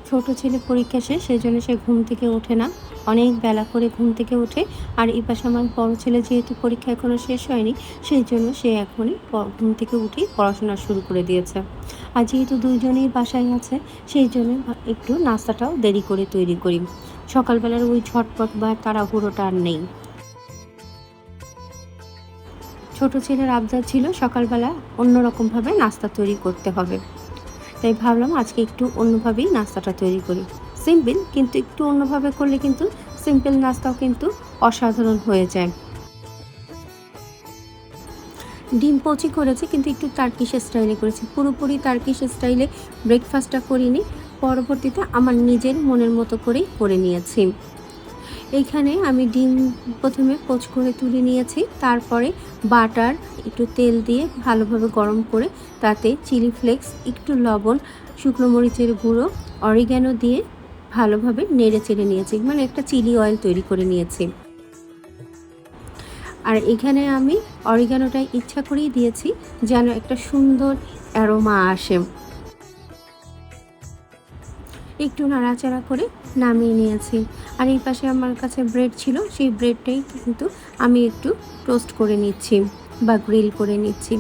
ছোট ছেলে পরীক্ষা শেষ, সেজন্য সে ঘুম থেকে ওঠে না। অনেক বেলা করে ঘুম থেকে ওঠে। আর এই পাশে আমার বড় ছেলে যেহেতু পরীক্ষা এখনো শেষ হয়নি, সেই জন্য সে এখনই ঘুম থেকে উঠেই পড়াশোনা শুরু করে দিয়েছে। আর যেহেতু ২ জনেই বাসায় আছে, সেই জন্য একটু নাস্তাটাও দেরি করে তৈরি করি। সকালবেলার ওই ঝটপট বা তাড়াহুড়োটা আর নেই। ছোট ছেলের আবদার ছিল সকালবেলা অন্যরকমভাবে নাস্তা তৈরি করতে হবে। তাই ভাবলাম আজকে একটু অন্যভাবেই নাস্তাটা তৈরি করি। সিম্পল, কিন্তু একটু অন্যভাবে করলে কিন্তু সিম্পল নাস্তাও কিন্তু অসাধারণ হয়ে যায়। ডিম পোচি করেছি, কিন্তু একটু টার্কিশ স্টাইলে করেছি। পুরোপুরি টার্কিশ স্টাইলে ব্রেকফাস্টটা করিনি। পরবর্তীতে আমার নিজের মনের মতো করেই করে নিয়েছি। এইখানে আমি ডিম প্রথমে পোচ করে তুলে নিয়েছি। তারপরে বাটার, একটু তেল দিয়ে ভালোভাবে গরম করে তাতে চিলি ফ্লেক্স, একটু লবণ, শুকনো মরিচের গুঁড়ো, অরিগ্যানো দিয়ে ভালোভাবে নেড়ে চেড়ে নিয়েছি। মানে একটা চিলি অয়েল তৈরি করে নিয়েছি। আর এখানে আমি অরিগ্যানোটা ইচ্ছা করেই দিয়েছি যেন একটা সুন্দর অ্যারোমা আসে। একটু নাড়াচাড়া করে নামিয়ে নিয়েছি। আর এই পাশে আমার কাছে ব্রেড ছিল, সেই ব্রেডটাই কিন্তু আমি একটু টোস্ট করে নিচ্ছি বা গ্রিল করে নিচ্ছি।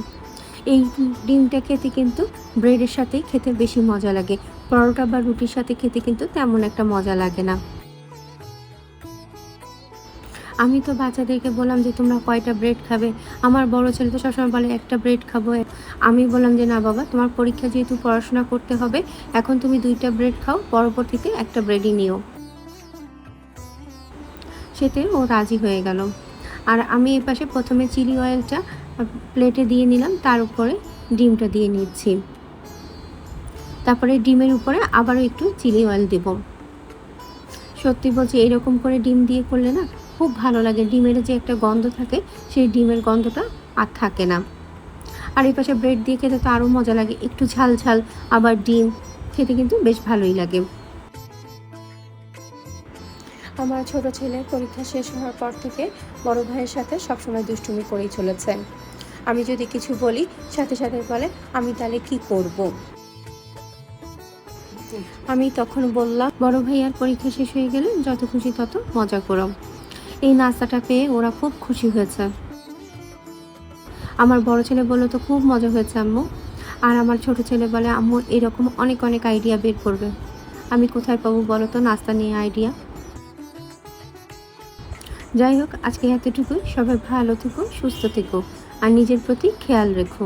এই ডিমটা খেতে কিন্তু ব্রেডের সাথেই খেতে বেশি মজা লাগে। পরোটা বা রুটির সাথে খেতে কিন্তু তেমন একটা মজা লাগে না। আমি তো বাচ্চাদেরকে বললাম যে তোমরা কয়টা ব্রেড খাবে? আমার বড় ছেলে তো সবসময় বলে একটা ব্রেড খাবো। আমি বললাম যে না বাবা, তোমার পরীক্ষা যেহেতু পড়াশোনা করতে হবে, এখন তুমি 2টা ব্রেড খাও, পরবর্তীতে একটা ব্রেডই নিও। সেতে ও রাজি হয়ে গেল। আর আমি এপাশে প্রথমে চিলি অয়েলটা প্লেটে দিয়ে নিলাম, তার উপরে ডিমটা দিয়ে নিচ্ছি। তারপরে ডিমের উপরে আবারও একটু চিলি অয়েল দেব। সত্যি বলছি, এরকম করে ডিম দিয়ে করলে না খুব ভালো লাগে। ডিমের যে একটা গন্ধ থাকে, সেই ডিমের গন্ধটা আর থাকে না। আর এই পাশে ব্রেড দিয়ে খেতে তো আরও মজা লাগে, একটু ঝাল ঝাল, আবার ডিম খেতে কিন্তু বেশ ভালোই লাগে। আমার ছোট ছেলে পরীক্ষা শেষ হওয়ার পর থেকে বড় ভাইয়ের সাথে সবসময় দুষ্টুমি করেই চলেছে। আমি যদি কিছু বলি, সাথে সাথে বলে আমি তাহলে কি করব। আমি তখন বললাম, বড় ভাইয়ার পরীক্ষা শেষ হয়ে গেলে যত খুশি তত মজা করো। এই নাস্তাটা পেয়ে ওরা খুব খুশি হয়েছে। আমার বড় ছেলে বলল তো খুব মজা হয়েছে আম্মু। আর আমার ছোট ছেলে বলে আম্মু এরকম অনেক অনেক আইডিয়া বের করবে। আমি কোথায় পাবো বলো তো নাস্তা নিয়ে আইডিয়া? যাই হোক, আজকে এতটুকুই। সবাই ভালো থেকো, সুস্থ থেকো আর নিজের প্রতি খেয়াল রেখো।